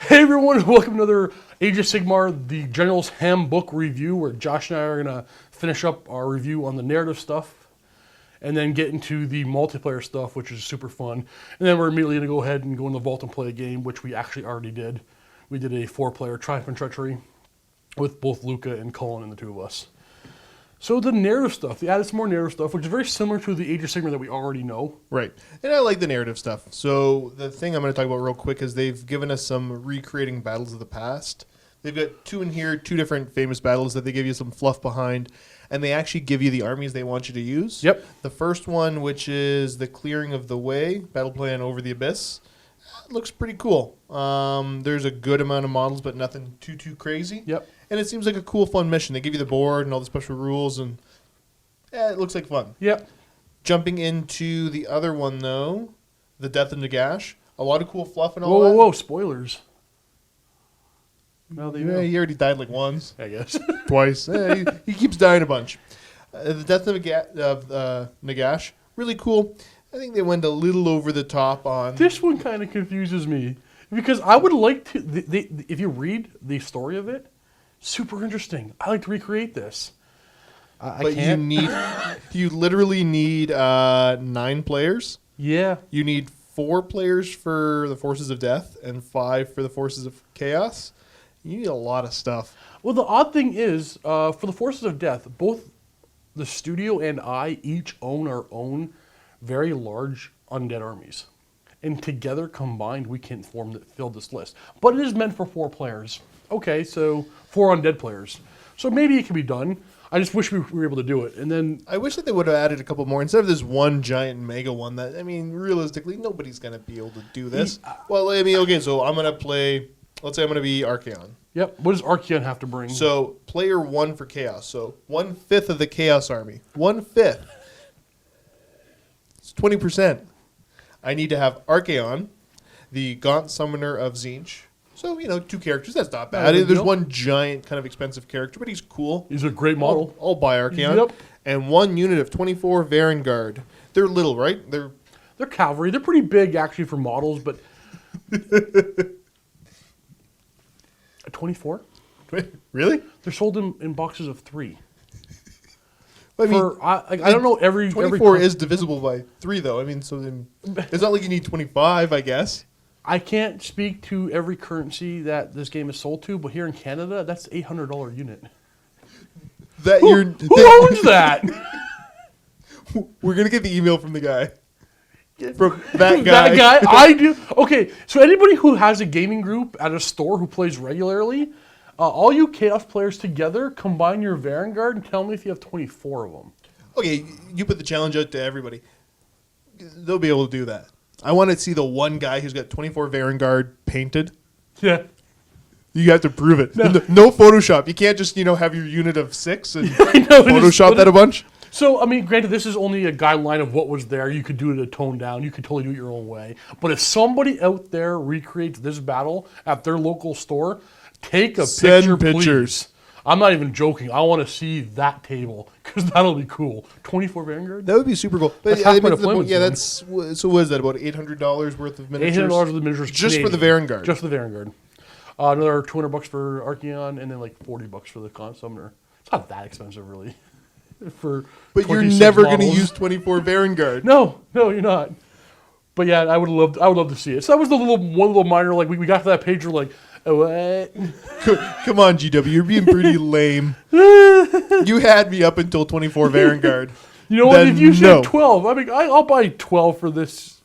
Hey everyone, welcome to another Age of Sigmar, the General's Handbook review, where Josh and I are going to finish up our review on the narrative stuff and then get into the multiplayer stuff, which is super fun. And then we're immediately going to go ahead and go in the vault and play a game, which we actually already did. We did a 4-player Triumph and Treachery with both Luca and Colin and the two of us. So the narrative stuff, they added some more narrative stuff, which is very similar to the Age of Sigmar that we already know. Right. And I like the narrative stuff. So the thing I'm going to talk about real quick is they've given us some recreating battles of the past. They've got two in here, two different famous battles that they give you some fluff behind, and they actually give you the armies they want you to use. Yep. The first one, which is the Clearing of the Way, battle plan over the Abyss, looks pretty cool. There's a good amount of models, but nothing too crazy. Yep. And it seems like a cool, fun mission. They give you the board and all the special rules, and it looks like fun. Yep. Jumping into the other one, though, the Death of Nagash. A lot of cool fluff and all that. Whoa, spoilers. Well, Yeah, he already died like once. I guess. Twice. He keeps dying a bunch. The Death of Nagash, really cool. I think they went a little over the top on... This one kind of confuses me. Because I would like to... if you read the story of it, super interesting. I like to recreate this. I can't. You literally need 9 players. Yeah. You need 4 players for the Forces of Death and 5 for the Forces of Chaos. You need a lot of stuff. Well, the odd thing is, for the Forces of Death, both the studio and I each own our own very large undead armies. And together, combined, we can fill this list. But it is meant for 4 players. Okay, so 4 undead players. So maybe it can be done. I just wish we were able to do it. And then I wish that they would have added a couple more instead of this one giant mega one that, I mean, realistically, nobody's going to be able to do this. Well, I mean, okay, so I'm going to play, let's say I'm going to be Archaon. Yep. What does Archaon have to bring? So player 1 for Chaos. So 1/5 of the Chaos army. 1/5. It's 20%. I need to have Archaon, the Gaunt Summoner of Tzeentch. So, 2 characters. That's not bad. There's one giant kind of expensive character, but he's cool. He's a great model. I'll buy Archaon. Yep. And 1 unit of 24 Varangard. They're little, right? They're cavalry. They're pretty big, actually, for models, but... 24? Really? They're sold in boxes of 3. I mean, I don't know every... 24 is divisible by 3, though. I mean, so then it's not like you need 25, I guess. I can't speak to every currency that this game is sold to, but here in Canada, that's $800 unit. Who owns that? We're going to get the email from the guy. From that guy. That guy? I do. Okay, so anybody who has a gaming group at a store who plays regularly, all you Chaos players together, combine your Varangard and tell me if you have 24 of them. Okay, you put the challenge out to everybody. They'll be able to do that. I want to see the one guy who's got 24 Varangard painted. Yeah. You have to prove it. No Photoshop. You can't just, have your unit of 6 and know, Photoshop that a bunch. So, I mean, granted, this is only a guideline of what was there. You could do it a tone down. You could totally do it your own way. But if somebody out there recreates this battle at their local store, take a picture, please. I'm not even joking. I want to see that table because that'll be cool. 24 Vanguard? That would be super cool. But that's half my deployment. Yeah, that's... So what is that, about $800 worth of miniatures? $800 worth of miniatures. Just Canadian. for the Varangard? Just for the Varangard. Another $200 for Archaon, and then like $40 for the Gaunt Summoner. It's not that expensive, really. But you're never going to use 24 Varangard. No, you're not. But yeah, I would love to see it. So that was the one little minor, like we got to that page, we're like, oh, what? Come on, GW, you're being pretty lame. You had me up until 24 Varangard. You know what? If you said 12, I mean, I'll buy 12 for this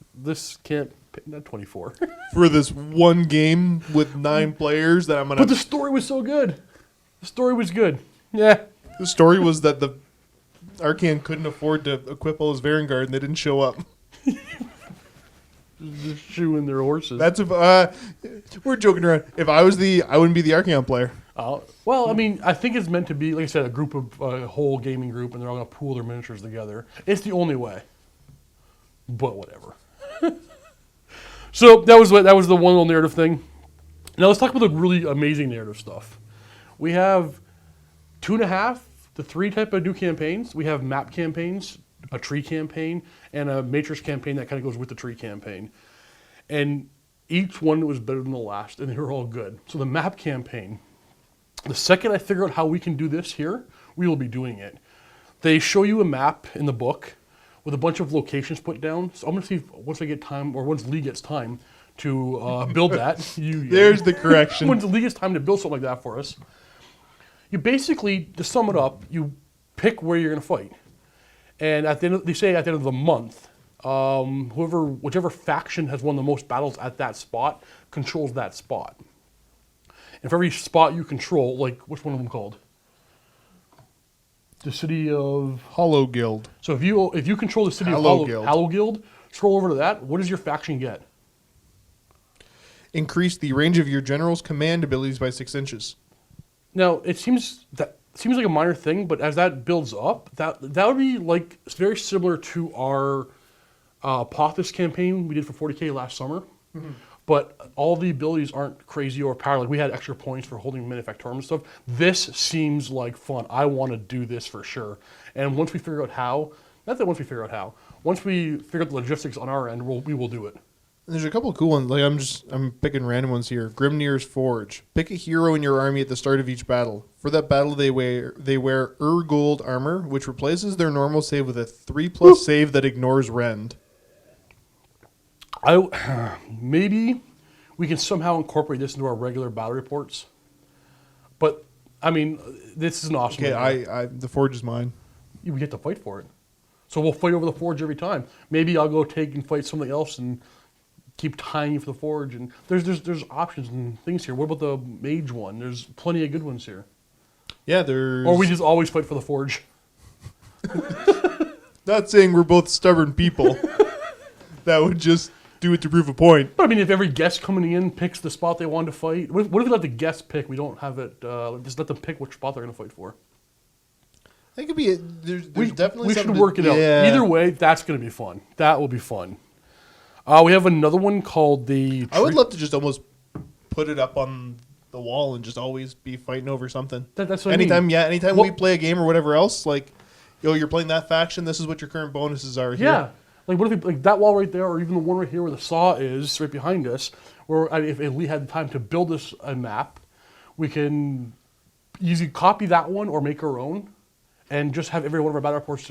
camp. Not 24. For this one game with 9 players that I'm going to... But the story was so good. The story was good. Yeah. The story was that the Archaon couldn't afford to equip all his Varangard and they didn't show up. Just shoeing their horses. That's if we're joking around. If I wouldn't be the Archaon player. Well, I mean, I think it's meant to be, like I said, a group of a whole gaming group, and they're all going to pool their miniatures together. It's the only way. But whatever. So that was the one little narrative thing. Now let's talk about the really amazing narrative stuff. We have 2.5 to 3 type of new campaigns. We have map campaigns, a tree campaign, and a matrix campaign that kind of goes with the tree campaign. And each one was better than the last, and they were all good. So the map campaign, the second I figure out how we can do this here, we will be doing it. They show you a map in the book with a bunch of locations put down. So I'm going to see if once I get time, or once Lee gets time to build that. There's the correction. Once Lee gets time to build something like that for us. You basically, to sum it up, you pick where you're going to fight. And at the end they say at the end of the month, whichever faction has won the most battles at that spot controls that spot. And for every spot you control, like, what's one of them called? The city of Hollow Guild. So if you control the city of Hallow Guild, scroll over to that. What does your faction get? Increase the range of your general's command abilities by 6 inches. Now it seems like a minor thing, but as that builds up, that would be like very similar to our Pothos campaign we did for 40K last summer. Mm-hmm. But all the abilities aren't crazy or power. Like we had extra points for holding Manufactorum and stuff. This seems like fun. I want to do this for sure. And once we figure out how, once we figure out the logistics on our end, we will do it. There's a couple of cool ones. Like I'm picking random ones here. Grimnir's Forge. Pick a hero in your army at the start of each battle. For that battle, they wear gold armor, which replaces their normal save with a 3+ save that ignores rend. Maybe we can somehow incorporate this into our regular battle reports. But I mean, this is an awesome. Okay, the Forge is mine. We get to fight for it, so we'll fight over the Forge every time. Maybe I'll go take and fight something else and keep tying you for the Forge. And there's options and things here. What about the Mage one? There's plenty of good ones here. Yeah, there's. Or we just always fight for the Forge. Not saying we're both stubborn people. That would just do it to prove a point. But I mean, if every guest coming in picks the spot they want to fight, what if we let the guests pick? We don't have it. Just let them pick which spot they're going to fight for. I think it'd be. There's definitely. We should work it out. Either way, that's going to be fun. That will be fun. We have another one called the. I would love to just almost put it up on the wall and just always be fighting over something. That's what anytime, I mean. Yeah, anytime we play a game or whatever else, like, you're playing that faction. This is what your current bonuses are. Here. Yeah. Like, what if that wall right there, or even the one right here where the saw is, right behind us, where if we had the time to build this a map, we can easily copy that one or make our own, and just have every one of our battle reports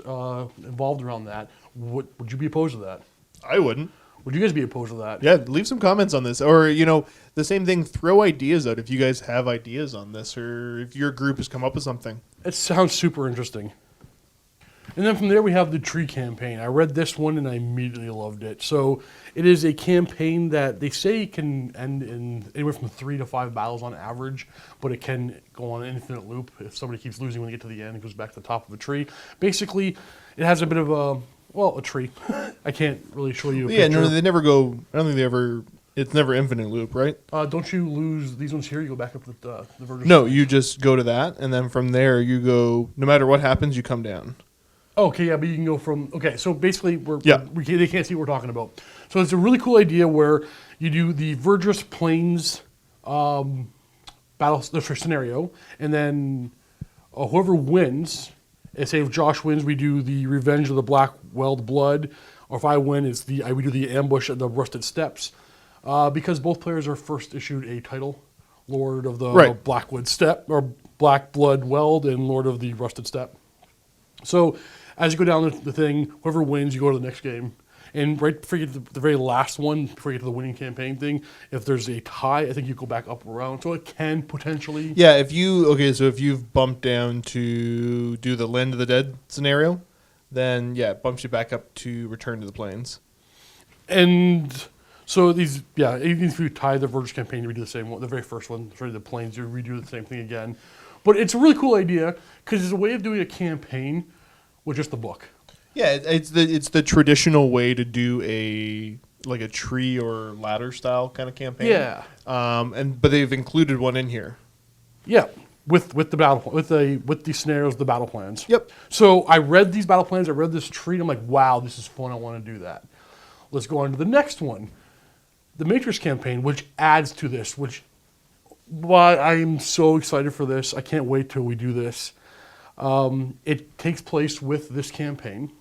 involved around that. Would you be opposed to that? I wouldn't. Would you guys be opposed to that? Yeah, leave some comments on this. Or, the same thing, throw ideas out if you guys have ideas on this, or if your group has come up with something. It sounds super interesting. And then from there we have the Tree campaign. I read this one and I immediately loved it. So it is a campaign that they say can end in anywhere from 3 to 5 battles on average, but it can go on an infinite loop. If somebody keeps losing when they get to the end, it goes back to the top of a tree. Basically, it has a bit of a tree. I can't really show you a picture. No, they never go, I don't think they ever, it's never infinite loop, right? Don't you lose these ones here? You go back up with the vertical. No, you just go to that, and then from there you go, no matter what happens, you come down. Okay, yeah, but you can go from... Okay, so basically, they can't see what we're talking about. So it's a really cool idea where you do the Verdurous Plains battle scenario, and then whoever wins, say if Josh wins, we do the Revenge of the Black Welled Blood, or if I win, we do the Ambush at the Rusted Steppes, because both players are first issued a title, Lord of the Blackwood Steppe, or Black Blood Weld, and Lord of the Rusted Steppe. So as you go down the thing, whoever wins, you go to the next game. And right before you get to the very last one, before you get to the winning campaign thing, if there's a tie, I think you go back up around. So it can potentially... Yeah, if you've bumped down to do the Land of the Dead scenario, then it bumps you back up to Return to the Plains. And so even if you tie the Verge campaign, you redo the same one, the very first one, the Plains, you redo the same thing again. But it's a really cool idea because it's a way of doing a campaign with just the book. Yeah, it's the traditional way to do a tree or ladder style kind of campaign. Yeah. But they've included one in here. Yeah, with the battle with the scenarios, the battle plans. Yep. So I read these battle plans. I read this tree. And I'm like, wow, this is fun. I want to do that. Let's go on to the next one, the Matrix campaign, which adds to this. But I'm so excited for this. I can't wait till we do this. It takes place with this campaign.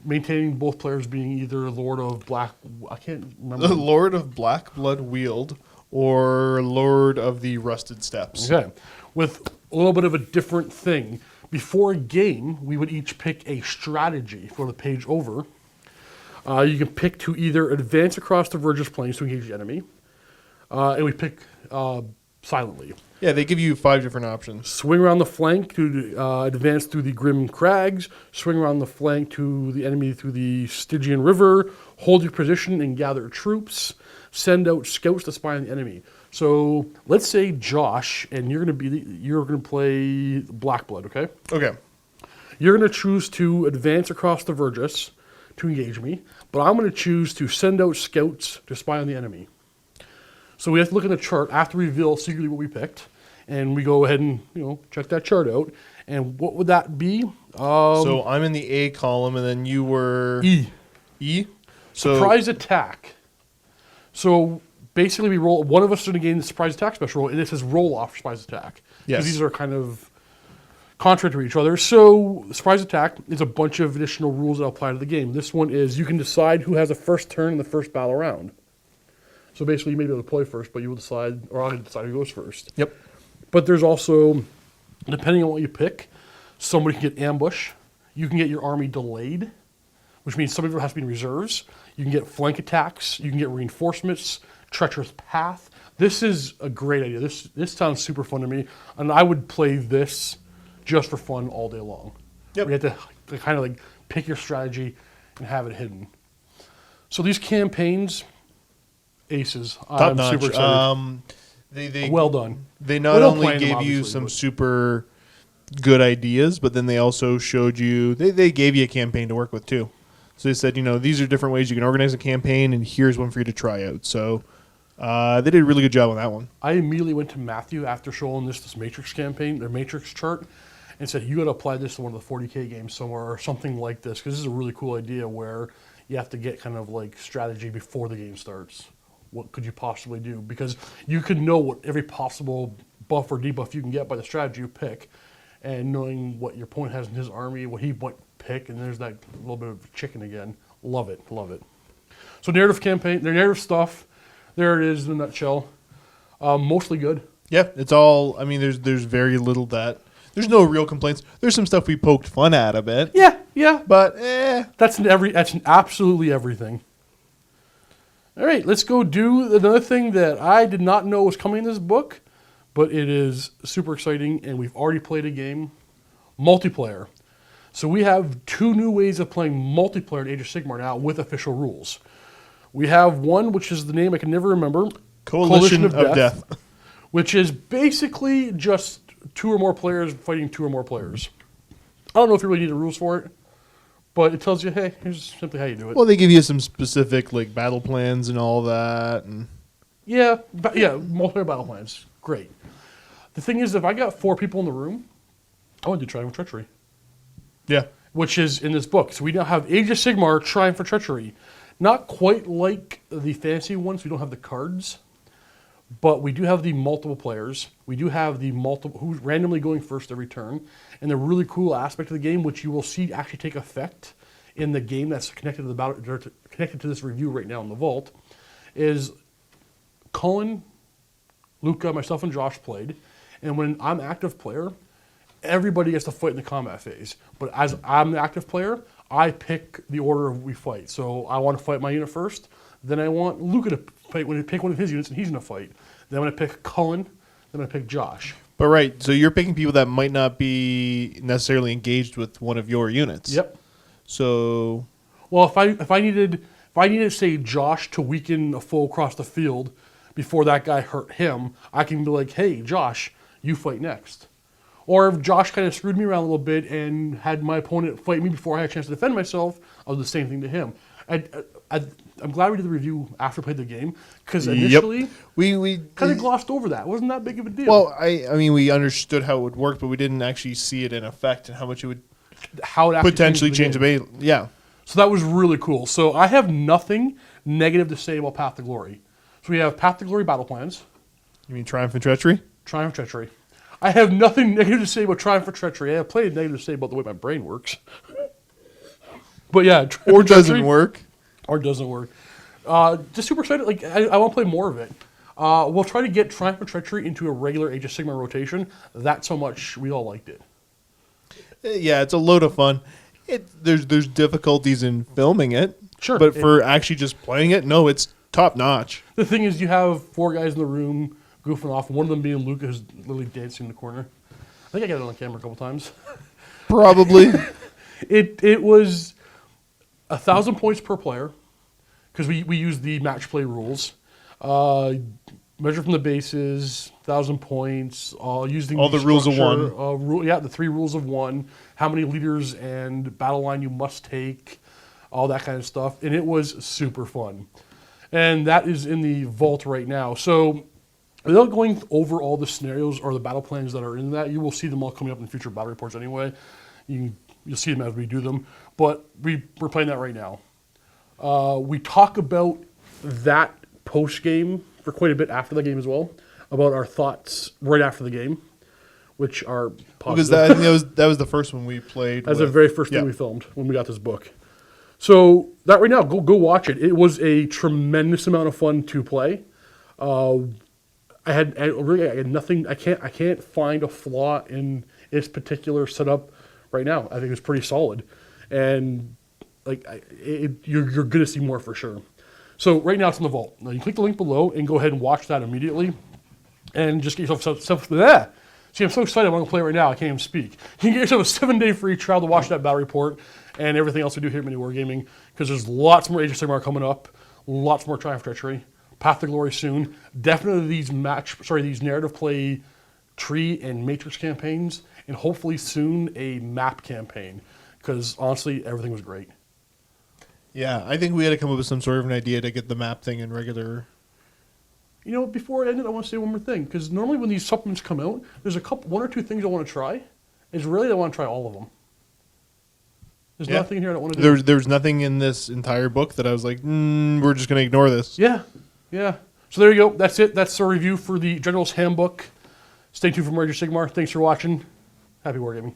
maintaining both players being either Lord of Black. I can't remember. The Lord of Black Blood Wield or Lord of the Rusted Steps. Okay, with a little bit of a different thing. Before a game, we would each pick a strategy for the page over. You can pick to either advance across the Verge's plains to engage the enemy, and we pick silently. Yeah, they give you 5 different options. Swing around the flank to advance through the Grim Crags. Swing around the flank to the enemy through the Stygian River. Hold your position and gather troops. Send out scouts to spy on the enemy. So let's say Josh, and you're gonna play Blackblood, okay? Okay. You're gonna choose to advance across the Verges to engage me, but I'm gonna choose to send out scouts to spy on the enemy. So we have to look at the chart after we reveal secretly what we picked, and we go ahead and check that chart out. And what would that be? So I'm in the A column, and then you were E. E. So Surprise attack. So basically, we roll. One of us is going to gain the surprise attack special roll, and it says roll off surprise attack. Yes. Because these are kind of contrary to each other. So surprise attack is a bunch of additional rules that apply to the game. This one is you can decide who has the first turn in the first battle round. So basically, you may be able to play first, but you will decide, or I'll decide who goes first. Yep. But there's also, depending on what you pick, somebody can get ambush. You can get your army delayed, which means somebody has to be in reserves. You can get flank attacks. You can get reinforcements, treacherous path. This is a great idea. This sounds super fun to me, and I would play this just for fun all day long. Yep. You have to kind of like pick your strategy and have it hidden. So these campaigns, aces. Top I'm notch. super excited. They Well done. They not We don't only play them, gave you obviously, some but- super good ideas, but then they also showed you they gave you a campaign to work with too. So they said, these are different ways you can organize a campaign, and here's one for you to try out. So they did a really good job on that one. I immediately went to Matthew after showing this Matrix campaign, their Matrix chart, and said, you got to apply this to one of the 40K games somewhere or something like this, because this is a really cool idea where you have to get kind of like strategy before the game starts. What could you possibly do? Because you could know what every possible buff or debuff you can get by the strategy you pick, and knowing what your opponent has in his army, what he might pick, and there's that little bit of chicken again. Love it, love it. So narrative campaign, their narrative stuff, there it is in a nutshell. Mostly good. Yeah, it's all. I mean, there's very little that. There's no real complaints. There's some stuff we poked fun at a bit. Yeah. But That's in absolutely everything. All right, let's go do another thing that I did not know was coming in this book, but it is super exciting, and we've already played a game, multiplayer. So we have 2 new ways of playing multiplayer in Age of Sigmar now with official rules. We have one, which is the name I can never remember, Coalition of Death. which is basically just 2 or more players fighting 2 or more players. I don't know if you really need the rules for it, but it tells you, hey, here's simply how you do it. Well, they give you some specific like battle plans and all that, and Yeah, multiplayer battle plans. Great. The thing is, if I got 4 people in the room, I want to do Triumph of Treachery, yeah, which is in this book. So we now have Age of Sigmar Triumph of Treachery. Not quite like the fantasy ones. We don't have the cards, but we do have the multiple players. We do have the multiple who's randomly going first every turn, and the really cool aspect of the game, which you will see actually take effect in the game that's connected to the battle, connected to this review right now in the vault, is Cullen, Luca, myself, and Josh played, and when I'm active player, everybody gets to fight in the combat phase. But as I'm the active player, I pick the order of we fight. So I want to fight my unit first. Then I want Luca to pick one of his units, and he's going to fight. Then I'm going to pick Cullen. Then I'm going to pick Josh. but right. So you're picking people that might not be necessarily engaged with one of your units. Yep. So Well, if I needed say Josh to weaken a foe across the field before that guy hurt him, I can be like, hey, Josh, you fight next. Or if Josh kind of screwed me around a little bit and had my opponent fight me before I had a chance to defend myself, I'll do the same thing to him. I'm glad we did the review after we played the game, because initially we kind of glossed over that. It wasn't that big of a deal. Well, I mean, we understood how it would work, but we didn't actually see it in effect and how much it would how it actually potentially change the game. Yeah. So that was really cool. So I have nothing negative to say about Path to Glory. So we have Path to Glory battle plans, You mean Triumph and Treachery? Triumph Treachery. I have nothing negative to say about Triumph for Treachery. I have plenty of negative to say about the way my brain works. But yeah, Or doesn't work. Or doesn't work. Just super excited. Like I want to play more of it. We'll try to get Triumph and Treachery into a regular Age of Sigmar rotation. That's how much we all liked it. Yeah, it's a load of fun. There's difficulties in filming it. Sure. But for actually just playing it, no, it's top notch. The thing is, you have 4 guys in the room goofing off. One of them being Luca, who's literally dancing in the corner. I think I got it on camera a couple times. Probably. It was 1,000 points per player because we use the match play rules. Measure from the bases, 1,000 points. Using all the rules of one. The 3 rules of one. How many leaders and battle line you must take. All that kind of stuff. And it was super fun. And that is in the vault right now. So without going over all the scenarios or the battle plans that are in that, you will see them all coming up in future battle reports anyway. You'll see them as we do them. But we're playing that right now. We talk about that post-game for quite a bit after the game as well, about our thoughts right after the game, which are positive. Because that was the first one we played. That's the very first thing we filmed when we got this book. So that right now, go watch it. It was a tremendous amount of fun to play. I had nothing. I can't find a flaw in its particular setup right now. I think it's pretty solid, and you're going to see more for sure. So right now it's in the vault. Now you click the link below and go ahead and watch that immediately, and just get yourself there. See, I'm so excited. I want to play it right now. I can't even speak. You can get yourself a 7-day free trial to watch that battle report and everything else we do here at MiniWarGaming, because there's lots more Age of Sigmar coming up, lots more Triumph Treachery, Path to Glory soon. Definitely these narrative play tree and matrix campaigns, and hopefully soon a map campaign, because honestly, everything was great. Yeah, I think we had to come up with some sort of an idea to get the map thing in regular. You know, before I end it, I want to say one more thing, because normally when these supplements come out, there's one or two things I want to try. Is really I want to try all of them. There's nothing here I don't want to do. There's nothing in this entire book that I was like, we're just going to ignore this. Yeah. So there you go. That's it. That's our review for the General's Handbook. Stay tuned for more Age of Sigmar. Thanks for watching. Happy wargaming.